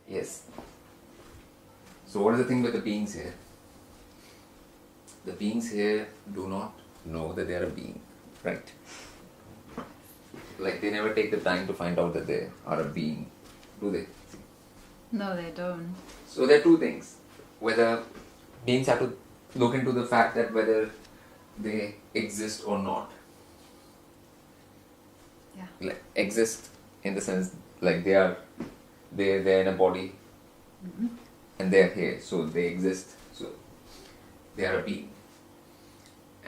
Yes. So what is the thing with the beings here? The beings here do not know that they are a being, right? Like they never take the time to find out that they are a being, do they? No, they don't. So there are two things. Whether beings have to look into the fact that whether they exist or not. Yeah. Like exist in the sense like they're in a body and they're here, so they exist, so they are a being.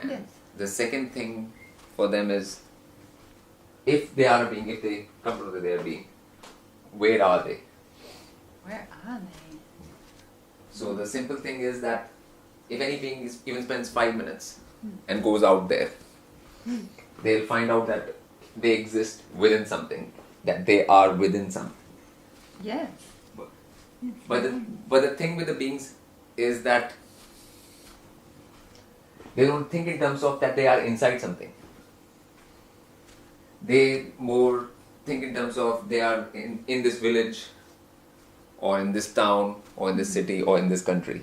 And Yes. the second thing for them is, if they are a being, if they come to know that they are a being, where are they? Where are they? So the simple thing is that if any being even spends 5 minutes and goes out there, they'll find out that they exist within something, that they are within something. Yes. But the thing with the beings is that they don't think in terms of that they are inside something. They more think in terms of they are in this village or in this town or in this city or in this country.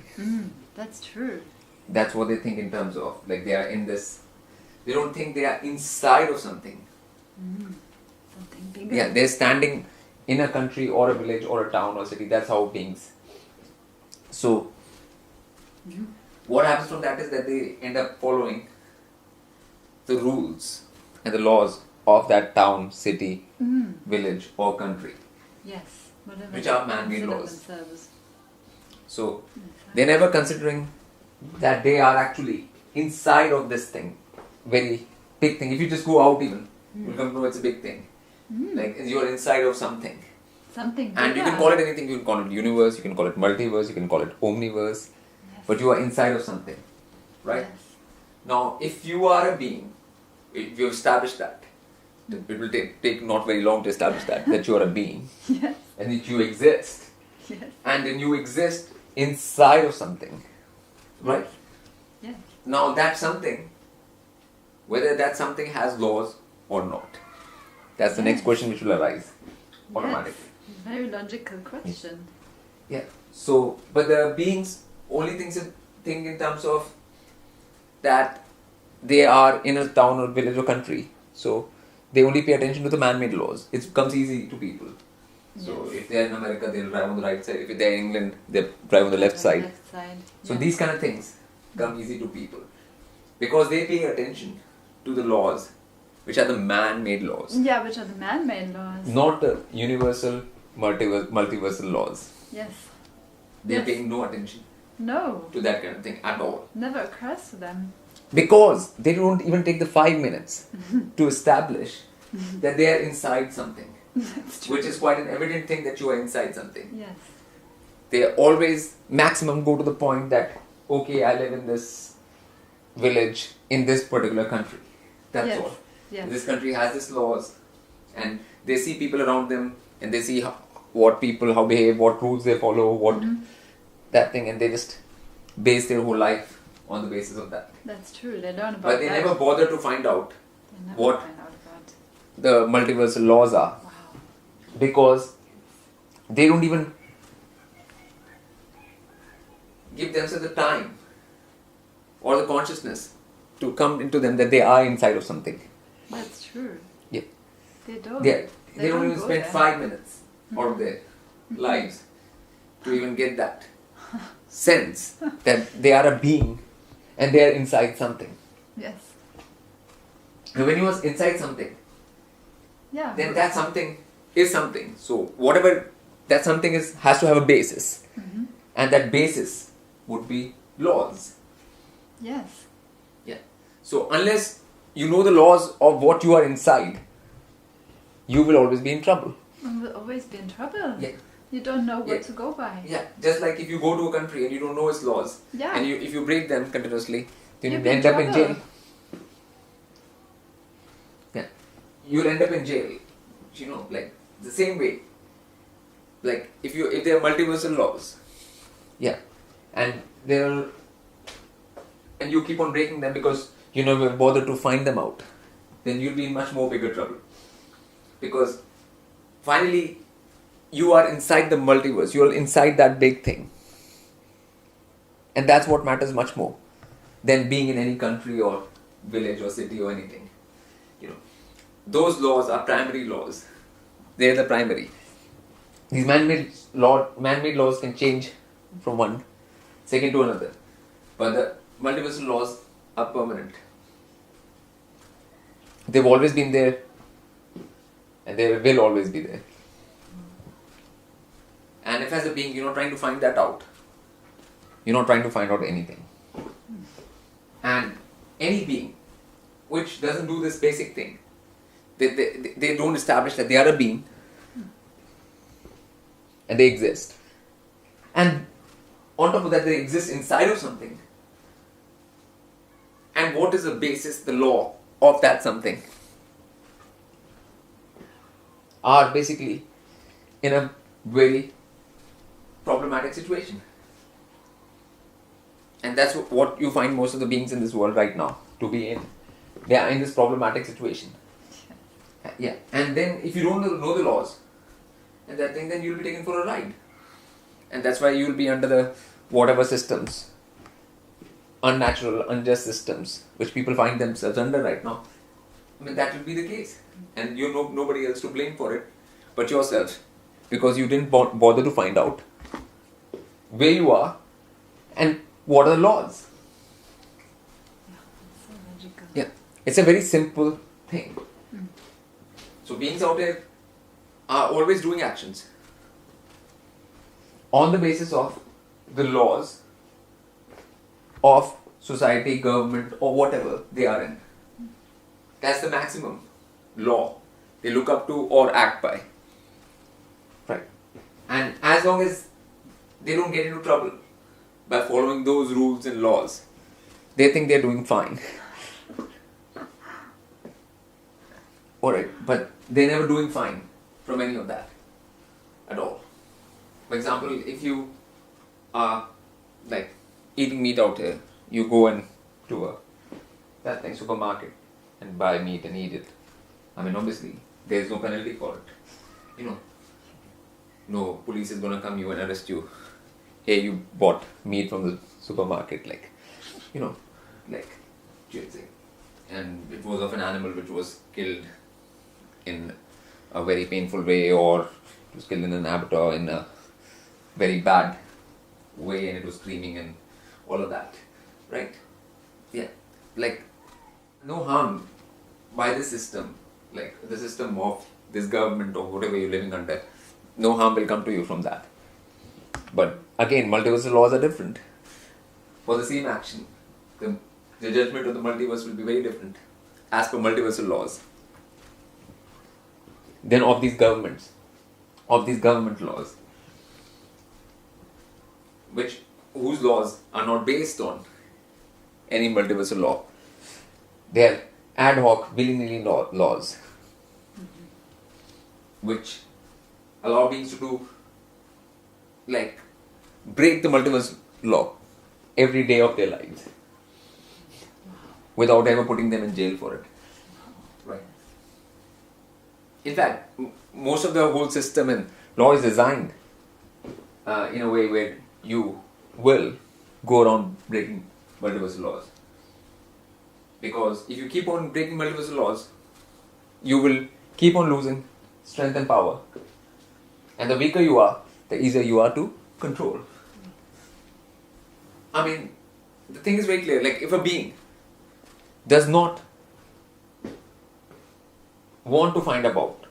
That's true. That's what they think in terms of, like they are in this. They don't think they are inside of something. Something bigger. Yeah, they're standing in a country or a village or a town or city. That's how beings. So, what happens from that is that they end up following the rules and the laws of that town, city, village or country. Yes. Whatever Which they are man-made consider laws. themselves. So, they're never considering that they are actually inside of this thing. Very big thing. If you just go out even, you'll come to know it's a big thing. Like you're inside of something. Something And you bigger. can call it anything. You can call it universe, you can call it multiverse, you can call it omniverse. Yes. But you are inside of something. Right? Yes. Now, if you are a being, if you establish that, it will take not very long to establish that you are a being. Yes. And that you exist. Yes. And then you exist inside of something. Right? Yes. Now that something, whether that something has laws or not, that's the next question which will arise automatically. Yes. Very logical question. Yeah. So, but the beings only think in terms of that they are in a town or village or country. So, they only pay attention to the man-made laws. It becomes easy to people. So, Yes. if they are in America, they'll drive on the right side. If they're in England, they'll drive on the left side. Left side. So, Yeah. these kind of things come easy to people because they pay attention to the laws, which are the man-made laws, Yeah, which are the man-made laws. not the universal, multiversal laws. Yes. They're Yes. paying no attention No. to that kind of thing at all. Never occurs to them. Because they don't even take the 5 minutes to establish that they are inside something. That's true. Which is quite an evident thing that you are inside something. Yes. They always maximum go to the point that, okay, I live in this village in this particular country. That's Yes. all. Yes. This country has these laws, and they see people around them, and they see what people, how behave, what rules they follow, what that thing, and they just base their whole life on the basis of that. That's true. They learn about But they that. never bother to find out They never what find out about. the multiversal laws are, Wow. because they don't even give themselves the time or the consciousness to come into them that they are inside of something. That's true. Yeah. They don't. They don't even go spend there. 5 minutes out of their lives to even get that sense that they are a being and they are inside something. Yes. And when you are inside something, Yeah. then that something is something. So whatever that something is has to have a basis. And that basis would be laws. Yes. Yeah. So unless you know the laws of what you are inside, you will always be in trouble. And we'll always be in trouble. Yeah. You don't know what Yeah. to go by. Yeah. Just like if you go to a country and you don't know its laws, Yeah. and if you break them continuously, then You'll you be in end up in trouble. jail. Yeah. You'll end up in jail. You know, like the same way. Like if there are multiversal laws, yeah, and you keep on breaking them because you never bother to find them out, then you'll be in much more bigger trouble. Because finally, you are inside the multiverse. You are inside that big thing. And that's what matters much more than being in any country or village or city or anything. Those laws are primary laws. They're the primary. These man-made laws can change from one second to another. But the multiversal laws are permanent. They've always been there and they will always be there. And if as a being you're not trying to find that out, you're not trying to find out anything. And any being which doesn't do this basic thing, they don't establish that they are a being and they exist. And on top of that, they exist inside of something. And what is the basis, the law of that something? Are basically in a very problematic situation. And that's what you find most of the beings in this world right now to be in. They are in this problematic situation. Yeah. And then if you don't know the laws and that thing, then you'll be taken for a ride. And that's why you'll be under the whatever systems, unnatural, unjust systems, which people find themselves under right now. I mean, that will be the case. And you know nobody else to blame for it but yourself. Because you didn't bother to find out where you are and what are the laws. So logical. Yeah. It's a very simple thing. So beings out there are always doing actions on the basis of the laws of society, government, or whatever they are in. That's the maximum law they look up to or act by. Right. And as long as they don't get into trouble by following those rules and laws, they think they're doing fine. Alright, but they're never doing fine from any of that at all. For example, if you are like eating meat out here, you go in to a supermarket and buy meat and eat it. I mean, obviously, there's no penalty for it. No police is gonna come you and arrest you. Hey, you bought meat from the supermarket, and it was of an animal which was killed in a very painful way, or it was killed in an abattoir in a very bad way and it was screaming and all of that, right? Yeah, no harm by the system, the system of this government or whatever you're living under, no harm will come to you from that. But again, multiversal laws are different. For the same action, the judgment of the multiverse will be very different as per multiversal laws than of these government laws, whose laws are not based on any multiversal law. They are ad hoc, willy-nilly laws, which allow beings to do, break the multiverse law every day of their lives without ever putting them in jail for it. Right. In fact, most of the whole system and law is designed in a way where you will go around breaking multiversal laws. Because if you keep on breaking multiversal laws, you will keep on losing strength and power. And the weaker you are, the easier you are to control. I mean, the thing is very clear. If a being does not want to find about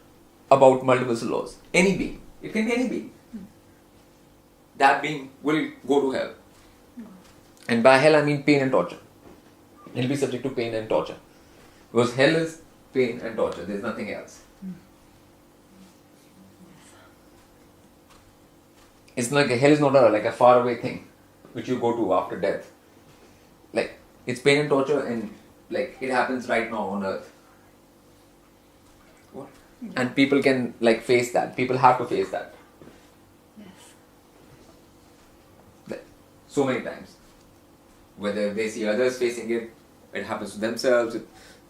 multiversal laws, any being, it can be any being, that being will go to hell. And by hell I mean pain and torture. He'll be subject to pain and torture. Because hell is pain and torture, there's nothing else. It's hell is not a faraway thing which you go to after death. It's pain and torture, and it happens right now on earth. What? And people can face that. People have to face that. Yes. So many times. Whether they see others facing it, it happens to themselves,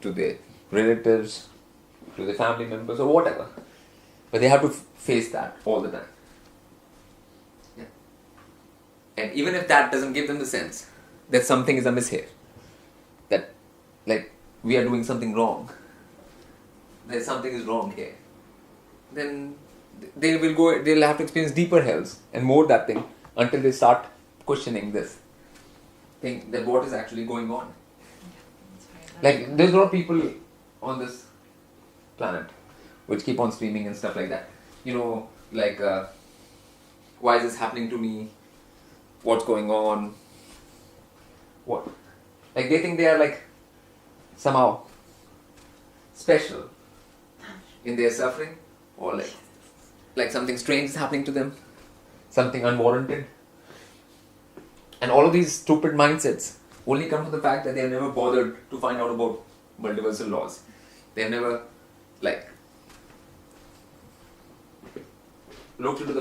to their relatives, to their family members, or whatever. But they have to face that all the time. Yeah. And even if that doesn't give them the sense that something is amiss here, that like we are doing something wrong, that something is wrong here, then they'll have to experience deeper hells and more that thing until they start questioning this thing, that what is actually going on. Like, there's a lot of people on this planet which keep on screaming and stuff like that. Like, why is this happening to me? What's going on? What? Like, they think they are like somehow special in their suffering, or like something strange is happening to them, something unwarranted. And all of these stupid mindsets only come from the fact that they have never bothered to find out about multiversal laws. They have never looked into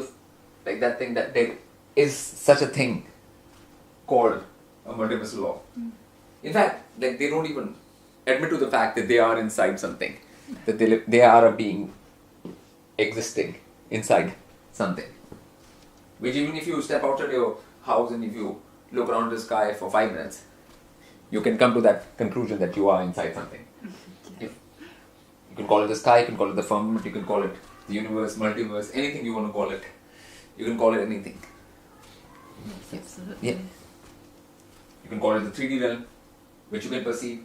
that thing, that there is such a thing called a multiversal law. In fact, they don't even admit to the fact that they are inside something, that they are a being existing inside something. Which, even if you step outside your house and if you look around the sky for 5 minutes, you can come to that conclusion that you are inside something. You can call it the sky, you can call it the firmament, you can call it the universe, multiverse, anything you want to call it. You can call it anything. Yes, absolutely. Yeah. You can call it the 3D realm, which you can perceive,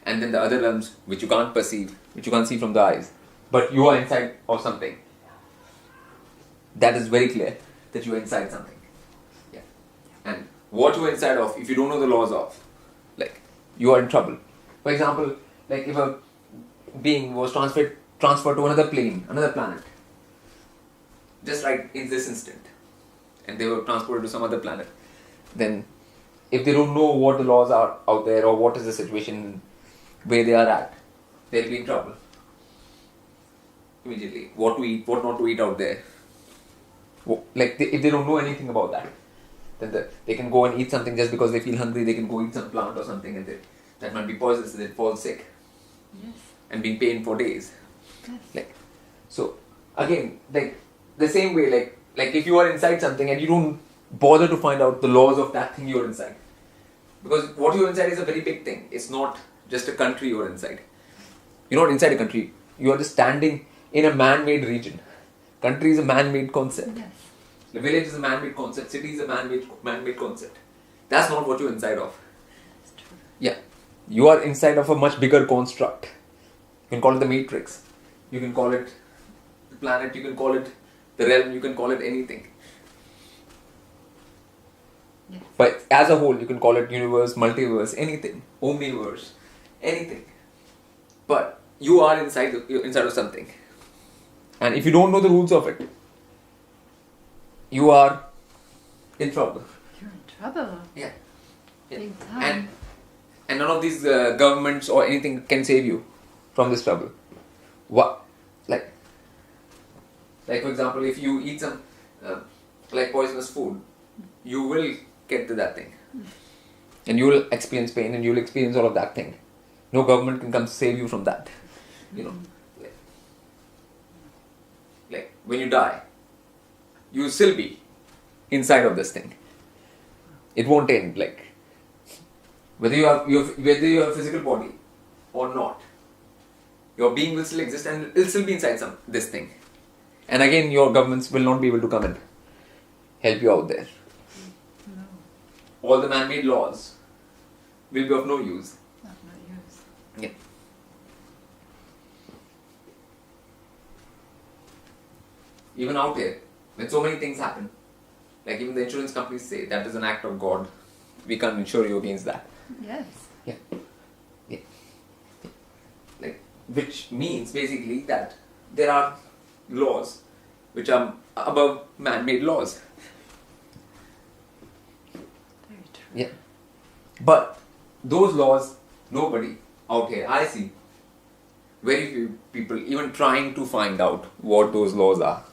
and then the other realms which you can't perceive, which you can't see from the eyes. But you are inside of something. That is very clear, that you are inside something. Yeah. And what you are inside of, if you don't know the laws of, you are in trouble. For example, if a being was transferred to another plane, another planet, just right in this instant, and they were transported to some other planet, then if they don't know what the laws are out there, or what is the situation where they are at, they'll be in trouble immediately. What to eat, what not to eat out there. If they don't know anything about that, then they can go and eat something just because they feel hungry. They can go eat some plant or something, and that might be poisonous, they fall sick. Yes. And be in pain for days. Yes. So again, the same way, if you are inside something and you don't bother to find out the laws of that thing you're inside, because what you're inside is a very big thing. It's not just a country you're inside. You're not inside a country. You are just standing in a man-made region. Country is a man-made concept. Yes. The village is a man-made concept. City is a man-made concept. That's not what you're inside of. That's true. Yeah. You are inside of a much bigger construct. You can call it the matrix. You can call it the planet. You can call it the realm. You can call it anything. Yes. But as a whole, you can call it universe, multiverse, anything. Omniverse. Anything. But you are inside of something. And if you don't know the rules of it, you are in trouble. You're in trouble. Yeah. Big time. And none of these governments or anything can save you from this trouble. What? Like for example, if you eat some poisonous food, you will get to that thing. And you will experience pain and you will experience all of that thing. No government can come save you from that. When you die, you will still be inside of this thing. It won't end. Whether you have a physical body or not, your being will still exist and it will still be inside this thing. And again, your governments will not be able to come and help you out there. No. All the man-made laws will be of no use. Not yours. Yeah. Even out here, when so many things happen, even the insurance companies say that is an act of God, we can't insure you against that. Yes. Yeah. Which means basically that there are laws which are above man-made laws. Very true. Yeah. But those laws, nobody out here, I see very few people even trying to find out what those laws are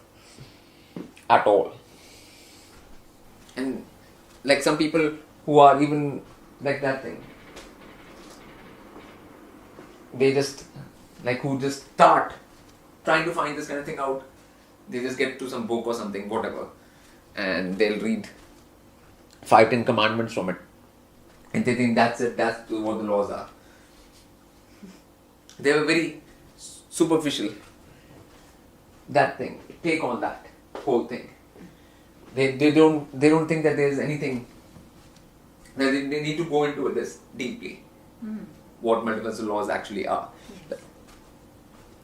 at all. And some people who are even like that thing, they just who just start trying to find this kind of thing out, They just get to some book or something, whatever, and they'll read 5-10 commandments from it, and they think that's it, that's what the laws are. They were very superficial. That thing, take on that whole thing. They don't think that there is anything. That they need to go into this deeply. What multiversal laws actually are.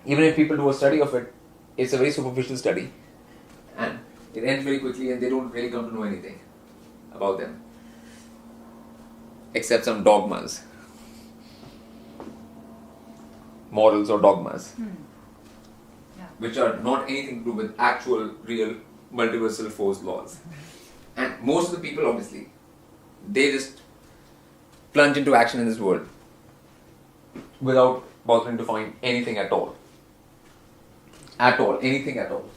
Even if people do a study of it, it's a very superficial study, and it ends very quickly, and they don't really come to know anything about them, except some dogmas, morals or dogmas, which are not anything to do with actual, real, multiversal force laws. And most of the people, obviously, they just plunge into action in this world without bothering to find anything at all. Anything at all.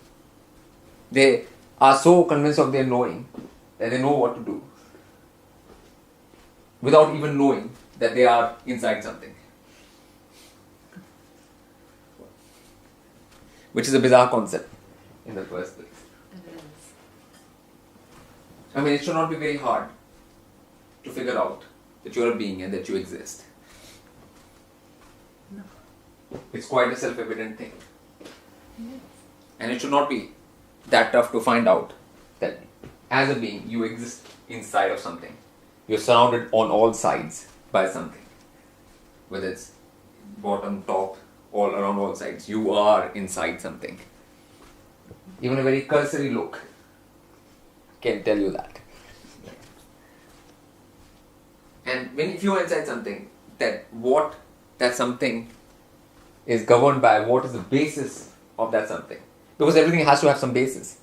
They are so convinced of their knowing that they know what to do without even knowing that they are inside something. Which is a bizarre concept in the first place. It is. I mean, it should not be very hard to figure out that you are a being and that you exist. No. It's quite a self-evident thing. Yes. And it should not be that tough to find out that as a being you exist inside of something. You're surrounded on all sides by something. Whether it's bottom, top, all around all sides. You are inside something. Even a very cursory look can tell you that. And if you are inside something, that something is governed by, what is the basis of that something? Because everything has to have some basis.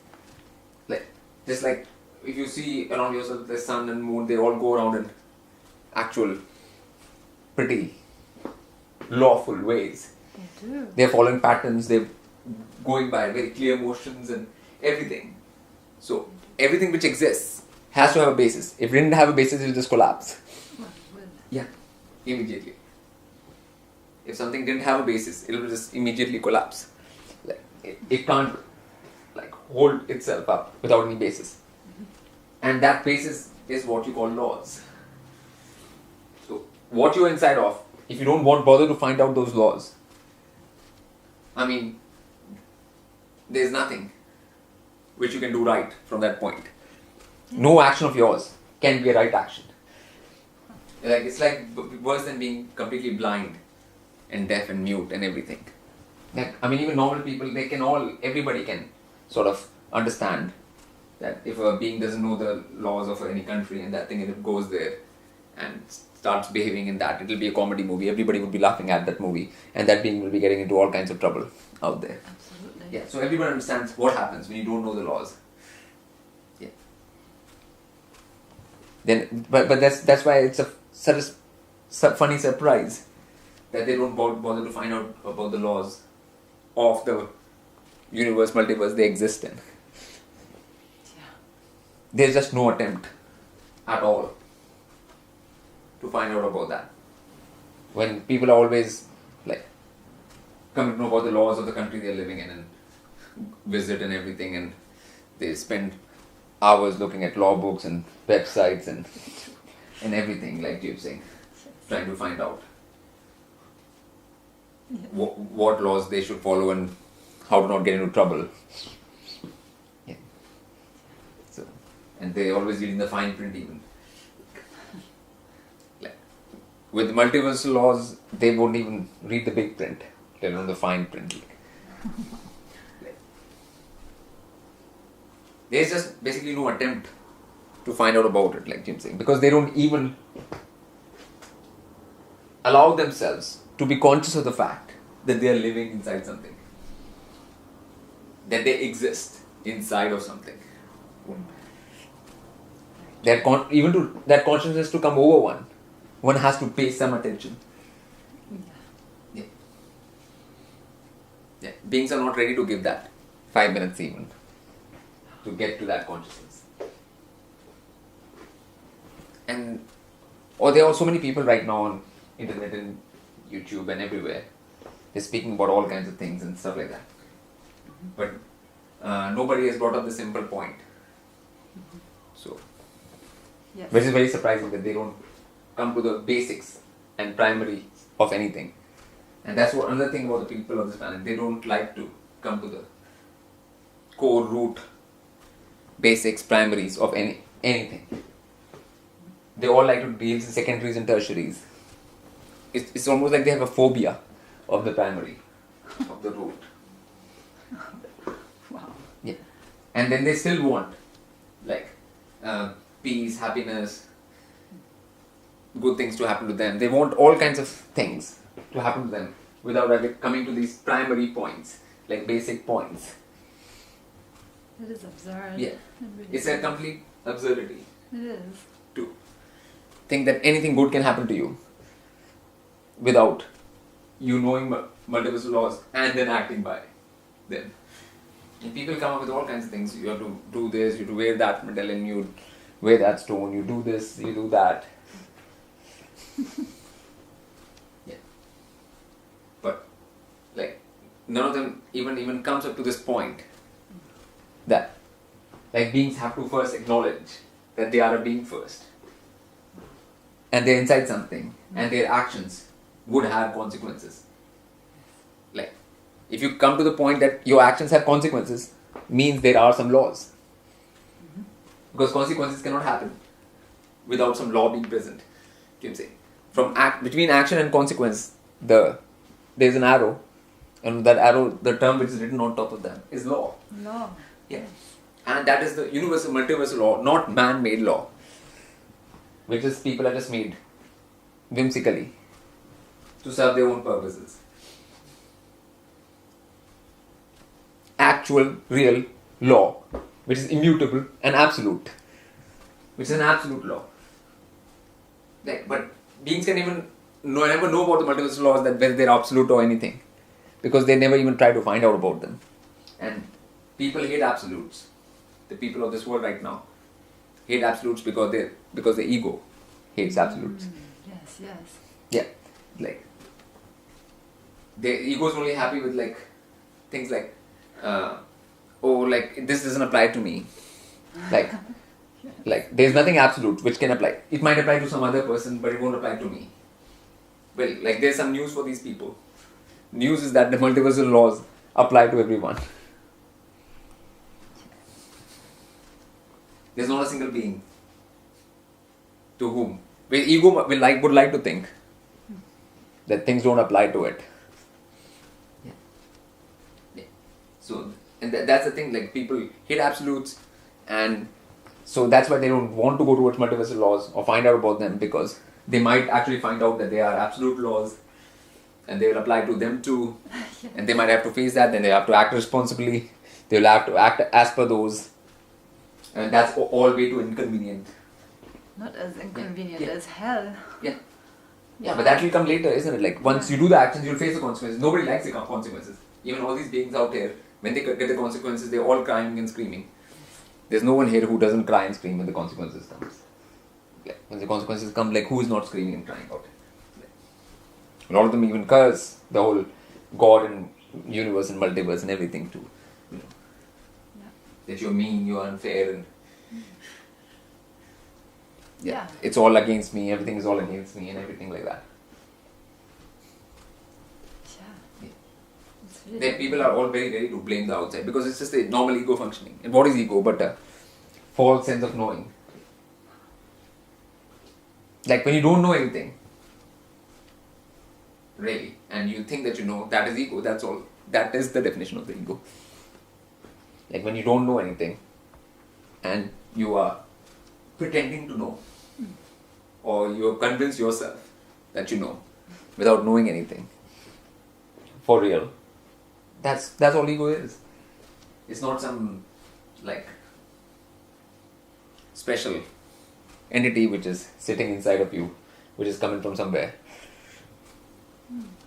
Just like if you see around yourself the sun and moon, they all go around in actual pretty lawful ways. They do. They're following patterns, they're going by very clear motions and everything. So everything which exists has to have a basis. If it didn't have a basis, it will just collapse. Well, well, Yeah, immediately. If something didn't have a basis, it will just immediately collapse. It can't hold itself up without any basis. And that basis is what you call laws. So what you're inside of, if you don't bother to find out those laws, I mean, there's nothing which you can do right from that point. No action of yours can be a right action. It's like worse than being completely blind and deaf and mute and everything. Even normal people, everybody can sort of understand that if a being doesn't know the laws of any country and that thing, and it goes there and starts behaving in that, it'll be a comedy movie. Everybody would be laughing at that movie, and that being will be getting into all kinds of trouble out there. absolutely. Yeah, so everybody understands what happens when you don't know the laws. Yeah. Then, but that's why it's such a funny surprise that they don't bother to find out about the laws of the universe, multiverse they exist in. Yeah. There's just no attempt at all to find out about that. When people are always coming to know about the laws of the country they're living in and visit and everything, and they spend hours looking at law books and websites and everything, like you're saying, trying to find out what laws they should follow and how to not get into trouble. Yeah. So, and they always read in the fine print even. With multiversal laws, they won't even read the big print, let alone the fine print. There's just basically no attempt to find out about it, like Jim's saying, because they don't even allow themselves to be conscious of the fact that they are living inside something, that they exist inside of something. Even to that consciousness to come over one has to pay some attention. Yeah. Yeah. Beings are not ready to give that 5 minutes even to get to that consciousness. And there are so many people right now on internet and YouTube and everywhere. They're speaking about all kinds of things and stuff like that. But nobody has brought up the simple point. So, Yes. which is very surprising that they don't come to the basics and primary of anything. And that's what another thing about the people of this planet. They don't like to come to the core root, basics, primaries of anything. They all like to deal with secondaries and tertiaries. It's almost like they have a phobia of the primary, of the root. Wow. Yeah. And then they still want, like, peace, happiness, good things to happen to them. They want all kinds of things to happen to them without like, coming to these primary points, like basic points. It is absurd. Yeah. It really It's a is. complete absurdity It is. to think that anything good can happen to you without you knowing multiple laws and then acting by them. And people come up with all kinds of things. You have to do this, you have to wear that medallion, you wear that stone, you do this, you do that. Yeah. But like none of them even comes up to this point that like beings have to first acknowledge that they are a being first. And they're inside something and their actions would have consequences. Like if you come to the point that your actions have consequences, means there are some laws. Because consequences cannot happen without some law being present. You can say. From between action and consequence, there's an arrow, and that arrow, the term which is written on top of that is law. No. Yeah. And that is the universal, multiversal law, not man-made law, which is people are just made whimsically to serve their own purposes. Actual, real law, which is immutable and absolute, which is an absolute law. Like, but beings can even never know about the multiversal laws, that whether they're absolute or anything, because they never even try to find out about them. And people hate absolutes. The people of this world right now hate absolutes because the ego hates absolutes. Yes, yes. Yeah, like their ego is only happy with like things like, like this doesn't apply to me. Like there's nothing absolute which can apply. It might apply to some other person, but it won't apply to me. Well, like there's some news for these people. News is that the multiversal laws apply to everyone. There's not a single being to whom ego would like to think that things don't apply to it. Yeah. So, and that's the thing. Like people hate absolutes, and so that's why they don't want to go towards multiversal laws or find out about them, because they might actually find out that they are absolute laws, and they will apply to them too, and they might have to face that. Then they have to act responsibly. They will have to act as per those. And that's all way too inconvenient. Not as inconvenient Yeah. as hell. Yeah. Yeah, but that will come later, isn't it? Like once you do the actions, you'll face the consequences. Nobody likes the consequences. Even all these beings out there, when they get the consequences, they're all crying and screaming. There's no one here who doesn't cry and scream when the consequences comes. Yeah. When the consequences come, like who is not screaming and crying out? A lot of them even curse the whole God and universe and multiverse and everything too. You know, that you're mean, you're unfair, and Yeah. it's all against me, everything is all against me, and everything like that. Yeah. It's really Then people are all very ready to blame the outside because it's just a normal ego functioning. And what is ego but a false sense of knowing? Like when you don't know anything, really, and you think that you know, that is ego, that's all. That is the definition of the ego. Like when you don't know anything and you are pretending to know, or you convince yourself that you know without knowing anything for real. That's all ego is. It's not some like special entity which is sitting inside of you, which is coming from somewhere,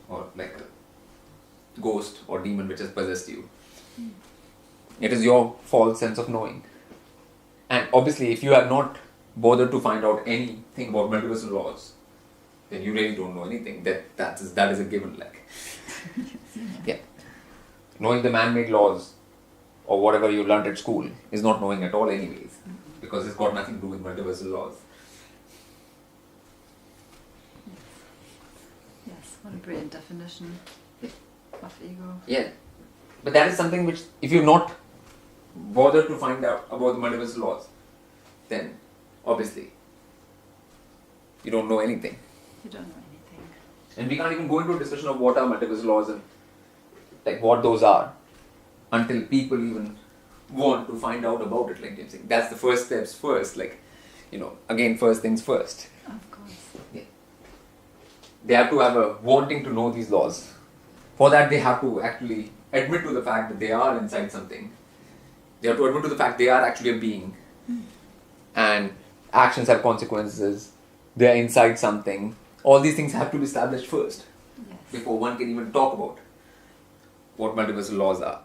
or like a ghost or demon which has possessed you. It is your false sense of knowing. And obviously, if you have not bothered to find out anything about multiversal laws, then you really don't know anything. That is a given. Like, yeah, knowing the man-made laws or whatever you learned at school is not knowing at all anyways, because it's got nothing to do with multiversal laws. Yes, what a brilliant definition of ego. Yeah, but that is something which, if you're not bothered to find out about the multiversal laws, then obviously you don't know anything. You don't know anything. And we can't even go into a discussion of what are multiversal laws and like what those are until people even want to find out about it. Like I'm saying, that's the first steps first. Like, again, first things first. Of course. Yeah. They have to have a wanting to know these laws. For that, they have to actually admit to the fact that they are inside something. They have to admit to the fact they are actually a being. And actions have consequences. They are inside something. All these things have to be established first Yes. before one can even talk about what multiversal laws are.